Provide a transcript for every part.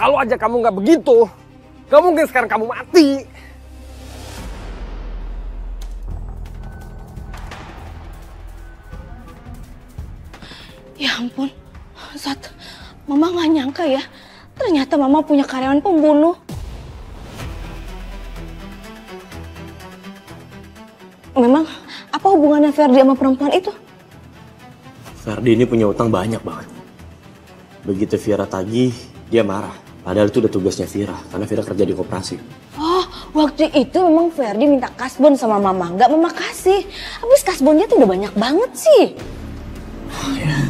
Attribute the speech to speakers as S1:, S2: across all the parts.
S1: Kalau aja kamu nggak begitu, gak mungkin sekarang kamu mati.
S2: Ya ampun, Sat, Mama gak nyangka ya. Ternyata Mama punya karyawan pembunuh. Memang apa hubungannya Ferdi sama perempuan itu?
S3: Ferdi ini punya utang banyak banget. Begitu Vira tagih, dia marah. Padahal itu udah tugasnya Vira, karena Vira kerja di koperasi.
S2: Oh, waktu itu memang Ferdi minta kasbon sama Mama, gak Mama kasih. Habis kasbonnya tuh udah banyak banget sih.
S3: Oh, ya.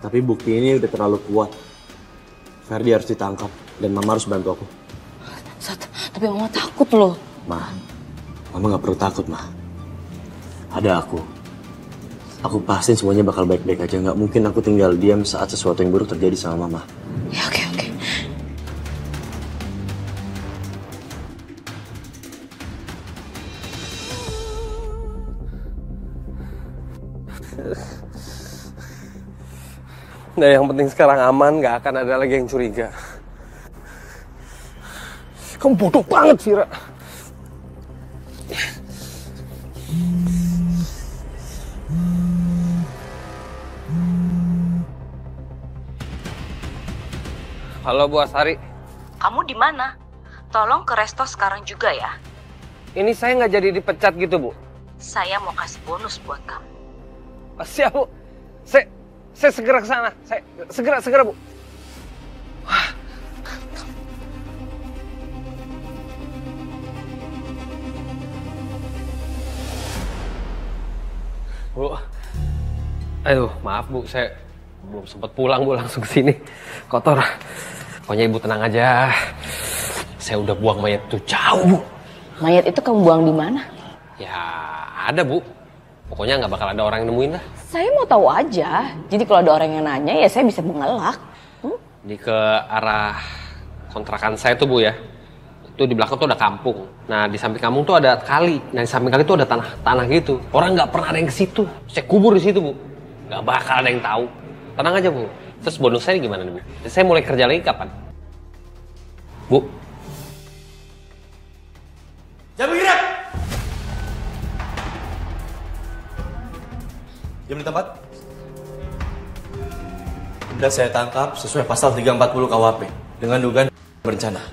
S3: Tapi bukti ini udah terlalu kuat. Ferdi harus ditangkap dan Mama harus bantu aku.
S2: Sat, tapi Mama takut loh.
S3: Mama gak perlu takut, Ma. Ada aku. Aku pastiin semuanya bakal baik-baik aja. Gak mungkin aku tinggal diam saat sesuatu yang buruk terjadi sama Mama.
S2: Ya oke.
S1: Nah, yang penting sekarang aman, gak akan ada lagi yang curiga. Kamu bodoh banget, Vira. Halo Bu Asari.
S4: Kamu di mana? Tolong ke resto sekarang juga ya.
S1: Ini saya nggak jadi dipecat gitu Bu.
S4: Saya mau kasih bonus buat kamu.
S1: Siap Bu. Saya segera ke sana. Saya segera Bu. Wah. Bu. Aduh, maaf Bu, saya belum sempat pulang Bu, langsung ke sini. Kotor. Pokoknya Ibu tenang aja. Saya udah buang mayat itu jauh, Bu.
S2: Mayat itu kamu buang di mana?
S1: Ya, ada, Bu. Pokoknya nggak bakal ada orang yang nemuin lah.
S2: Saya mau tahu aja. Jadi kalau ada orang yang nanya, ya saya bisa mengelak.
S1: Di ke arah kontrakan saya tuh, Bu ya. Itu di belakang tuh ada kampung. Nah, di samping kampung tuh ada kali. Nah, di samping kali tuh ada tanah gitu. Orang nggak pernah ada yang ke situ. Saya kubur di situ, Bu. Nggak bakal ada yang tahu. Tenang aja, Bu. Terus bonus saya gimana nih, Bu? Saya mulai kerja lagi kapan? Bu?
S3: Jangan bergerak! Diam di tempat. Udah saya tangkap sesuai pasal 340 KUHP dengan dugaan berencana.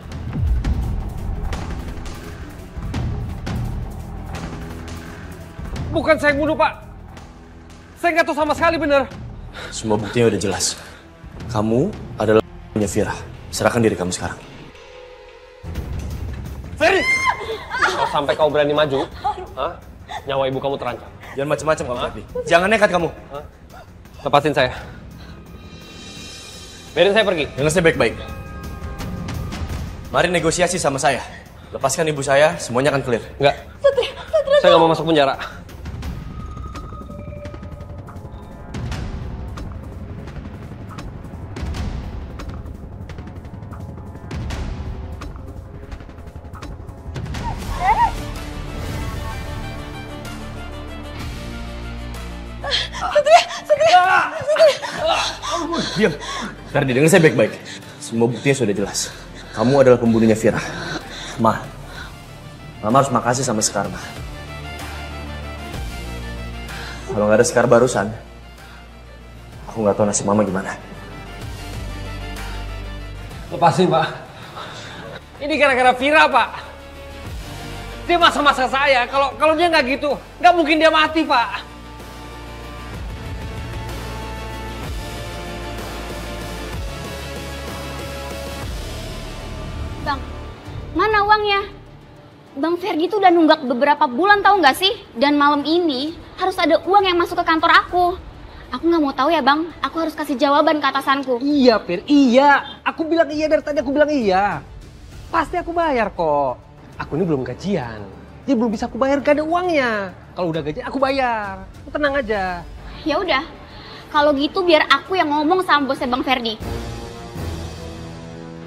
S1: Bukan saya yang bunuh, Pak. Saya nggak tahu sama sekali, bener.
S3: Semua buktinya udah jelas. Kamu adalah punya Vira. Serahkan diri kamu sekarang. Ferdi!
S1: Kalau sampai kau berani maju, nyawa ibu kamu terancam.
S3: Jangan macam-macam kamu, Ferdi. Jangan nekat kamu.
S1: Lepasin saya. Biarin saya pergi.
S3: Dengar saya baik-baik. Mari negosiasi sama saya. Lepaskan ibu saya, semuanya akan clear.
S1: Enggak. Saya nggak mau masuk penjara.
S3: Diam. Ferdi, dengar saya baik-baik. Semua buktinya sudah jelas. Kamu adalah pembunuhnya Vira. Mama harus makasih sama Sekar, Ma. Kalau nggak ada Sekar barusan, aku nggak tahu nasib Mama gimana.
S1: Lepasin, Pak. Ini gara-gara Vira, Pak. Dia masa-masa saya. Kalau dia nggak gitu, nggak mungkin dia mati, Pak.
S5: Bang, mana uangnya? Bang Ferdi tuh udah nunggak beberapa bulan, tahu nggak sih? Dan malam ini harus ada uang yang masuk ke kantor aku. Aku nggak mau tahu ya Bang, aku harus kasih jawaban ke atasanku.
S1: Iya, Fir, iya. Aku bilang iya dari tadi, aku bilang iya. Pasti aku bayar kok. Aku ini belum gajian, jadi belum bisa aku bayar, gak ada uangnya. Kalau udah gajian, aku bayar. Tenang aja.
S5: Ya udah, kalau gitu biar aku yang ngomong sama bosnya Bang Ferdi.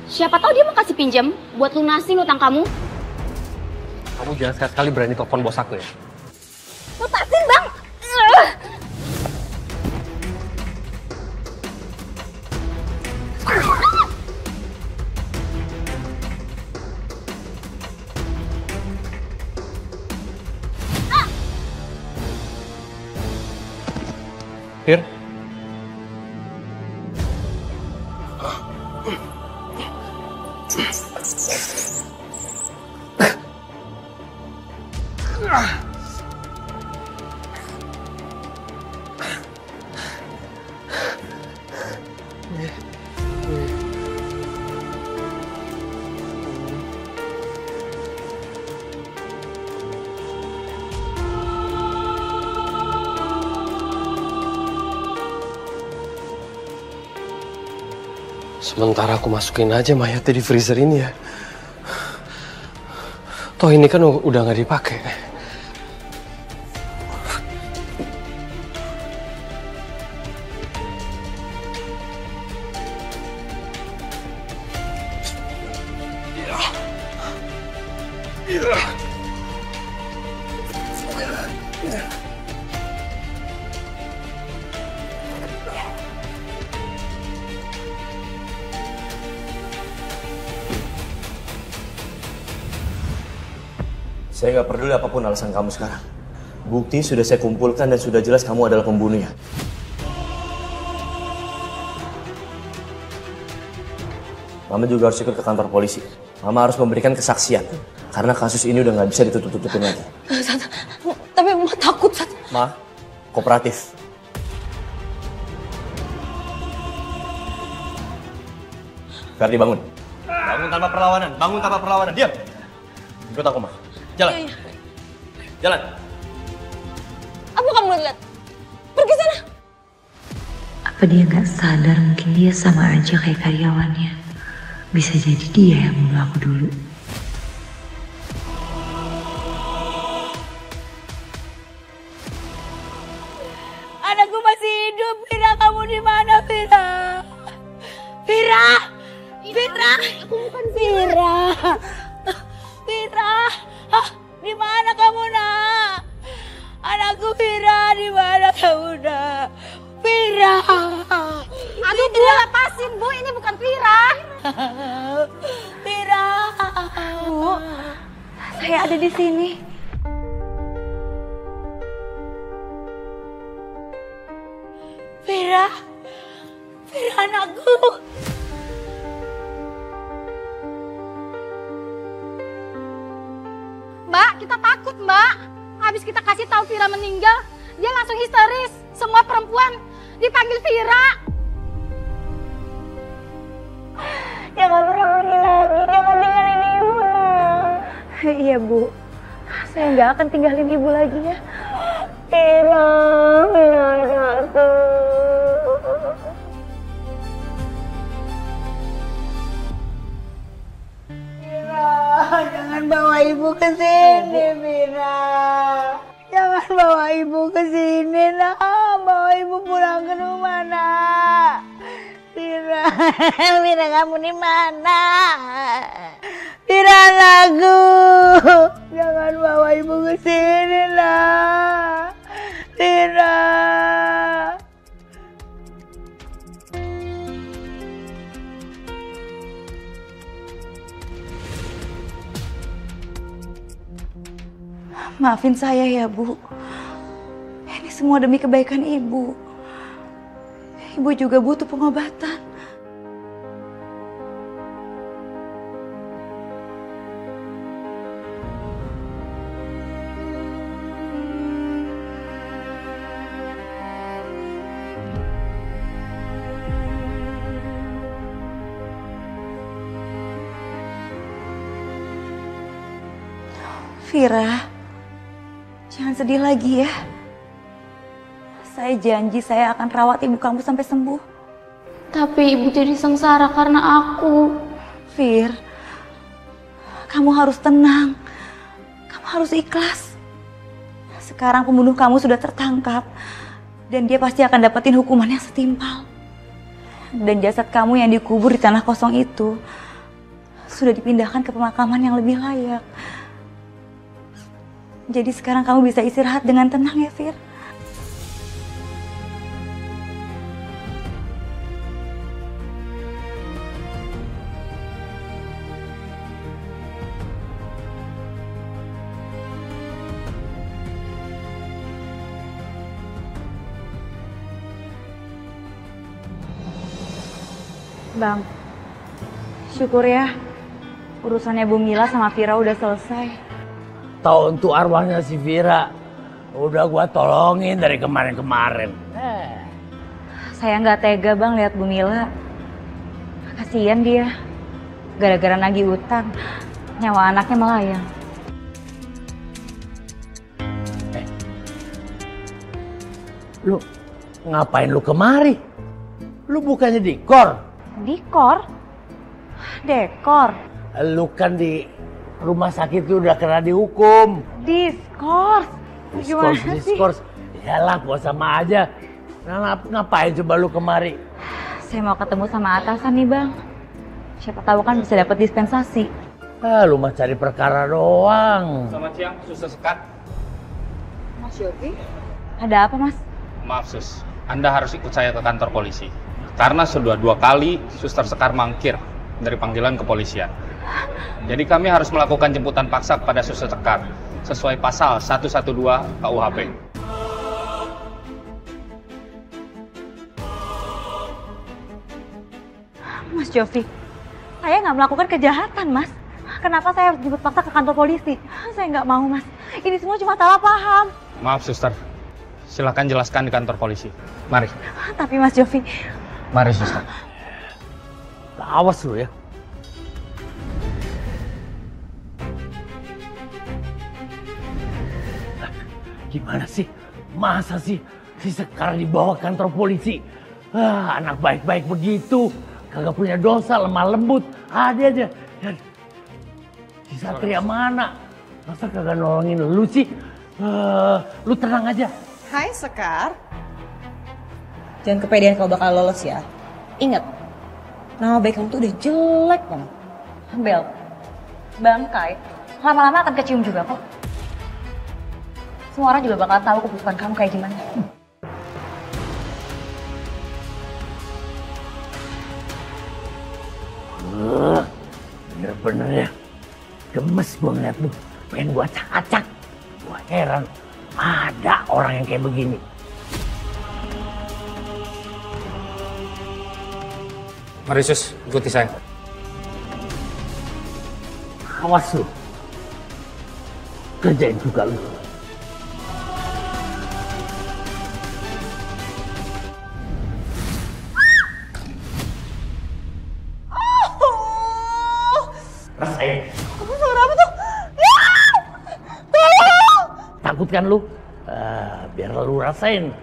S5: Siapa tahu dia mau kasih pinjam buat lunasin utang kamu.
S1: Kamu jangan sekali-sekali berani telepon bos aku ya.
S5: Lepasin Bang!
S1: Sementara aku masukin aja mayatnya di freezer ini ya. Toh ini kan udah nggak dipakai.
S3: Saya nggak peduli apapun alasan kamu sekarang. Bukti sudah saya kumpulkan dan sudah jelas kamu adalah pembunuhnya. Mama juga harus ikut ke kantor polisi. Mama harus memberikan kesaksian. Karena kasus ini udah nggak bisa ditutup-tutupin lagi.
S2: Sat, tapi Mama takut, Sat.
S3: Ma, kooperatif. Ferdi bangun. Bangun tanpa perlawanan. Bangun tanpa perlawanan. Diam. Ikut aku, Ma. Jalan.
S2: Iya.
S3: Jalan.
S2: Apa kamu lihat? Pergi sana.
S6: Apa dia nggak sadar mungkin dia sama aja kayak karyawannya. Bisa jadi dia yang bunuh aku dulu.
S2: Anakku masih hidup. Vira, kamu di mana, Vira? Vira! Vira! Aku bukan Vira. Vira! Hah, di mana kamu, Nak? Anakku Vira, di mana kamu, Nak? Vira!
S5: Aduh Bu, lepasin Bu, ini bukan Vira.
S2: Vira!
S6: Bu, saya ada di sini.
S2: Vira! Vira, anakku!
S5: Mbak, kita takut Mbak. Habis kita kasih tahu Vira meninggal, dia langsung histeris. Semua perempuan dipanggil Vira.
S2: Jangan pernah pergi lagi, jangan tinggalin ibu, Nak.
S6: Iya Bu, saya nggak akan tinggalin ibu lagi ya.
S2: Vira, Vira anakku. Vira, jangan bawa ibu ke sini, Vira. Jangan bawa ibu ke sini, Nak. Bawa ibu pulang ke rumah, Nak. Vira, Vira kamu di mana? Vira anakku, jangan bawa ibu ke sini, Nak. Vira.
S6: Maafin saya ya Bu. Ini semua demi kebaikan Ibu. Ibu juga butuh pengobatan. Vira, jangan sedih lagi ya. Saya janji saya akan rawat ibu kamu sampai sembuh.
S5: Tapi ibu jadi sengsara karena aku.
S6: Vir, kamu harus tenang. Kamu harus ikhlas. Sekarang pembunuh kamu sudah tertangkap. Dan dia pasti akan dapetin hukuman yang setimpal. Dan jasad kamu yang dikubur di tanah kosong itu sudah dipindahkan ke pemakaman yang lebih layak. Jadi sekarang kamu bisa istirahat dengan tenang ya, Vir.
S7: Bang,
S6: Syukur ya, urusannya Bu Mila sama Vira udah selesai.
S7: Tahu untuk arwahnya si Vira, udah gua tolongin dari kemarin-kemarin.
S6: Saya nggak tega bang lihat Bu Mila. Kasian dia, gara-gara nagih utang, nyawa anaknya melayang.
S7: Lu ngapain lu kemari? Lu bukannya di KOR?
S6: Dikor? Dekor?
S7: Lu kan di rumah sakit itu udah kena dihukum.
S6: Diskors?
S7: Diskors. Yalah, gua sama aja. Ngapain coba lu kemari?
S6: Saya mau ketemu sama atasan nih bang. Siapa tahu kan bisa dapat dispensasi.
S7: Lu mah cari perkara doang.
S8: Selamat siang, Suster Sekar.
S6: Mas Yogi? Ada apa mas?
S8: Maaf Sus, Anda harus ikut saya ke kantor polisi. Karena sudah 2 kali Suster Sekar mangkir dari panggilan kepolisian. Jadi kami harus melakukan jemputan paksa kepada Suster Sekar sesuai pasal 112 KUHP.
S6: Mas Jovi, saya nggak melakukan kejahatan mas. Kenapa saya harus jemput paksa ke kantor polisi? Saya nggak mau mas. Ini semua cuma salah paham.
S8: Maaf Suster, silakan jelaskan di kantor polisi. Mari.
S6: Tapi mas Jovi.
S8: Mari Suster.
S7: Awas lu ya. Gimana sih? Masa sih si Sekar dibawa ke kantor polisi? Anak baik-baik begitu. Kagak punya dosa, lemah lembut. Ada aja. Dan si Satria mana? Masa kagak nolongin lu sih? Lu tenang aja.
S9: Hai Sekar. Jangan kepedean kalau bakal lolos ya. Ingat, nama baik kamu tuh udah jelek banget.
S6: Bel, bangkai lama-lama akan kecium juga kok. Semua orang juga bakal tahu kebutuhan kamu kayak gimana.
S7: Bener-bener ya. Gemes gua ngeliat lu. Pengen gua acak-acak. Gua heran. Ada orang yang kayak begini.
S8: Mari Sus, ikuti saya.
S7: Awas lu. Kerjain juga lu. Rasain.
S9: Kamu suara apa tuh?
S7: Takut kan lu? Biar lu rasain.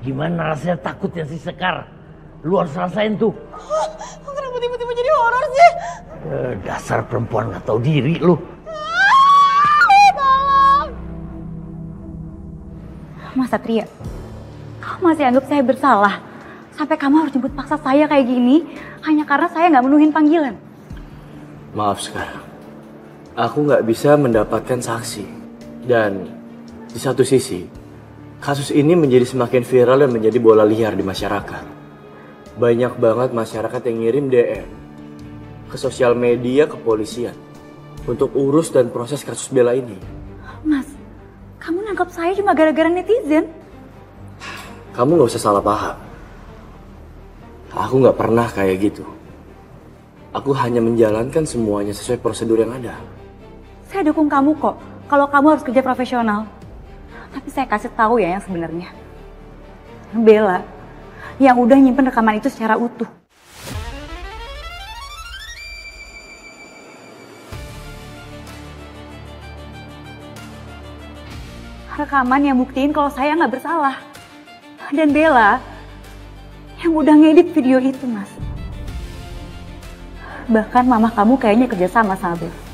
S7: Gimana rasanya takutnya si Sekar. Lu harus rasain tuh.
S9: Kenapa tiba-tiba jadi horor sih?
S7: Dasar perempuan gak tahu diri lu.
S6: Mas Satria, kamu masih anggap saya bersalah? Sampai kamu harus jemput paksa saya kayak gini hanya karena saya nggak menuhin panggilan.
S3: Maaf sekarang, aku nggak bisa mendapatkan saksi. Dan di satu sisi, kasus ini menjadi semakin viral dan menjadi bola liar di masyarakat. Banyak banget masyarakat yang ngirim DM ke sosial media kepolisian untuk urus dan proses kasus Bella ini.
S6: Mas, kamu nangkap saya cuma gara-gara netizen?
S3: Kamu nggak usah salah paham. Aku nggak pernah kayak gitu. Aku hanya menjalankan semuanya sesuai prosedur yang ada.
S6: Saya dukung kamu kok, kalau kamu harus kerja profesional. Tapi saya kasih tahu ya yang sebenarnya. Bella, yang udah nyimpen rekaman itu secara utuh. Rekaman yang buktiin kalau saya nggak bersalah. Dan Bella, yang udah ngedit video itu, Mas. Bahkan mama kamu kayaknya kerja sama Bella.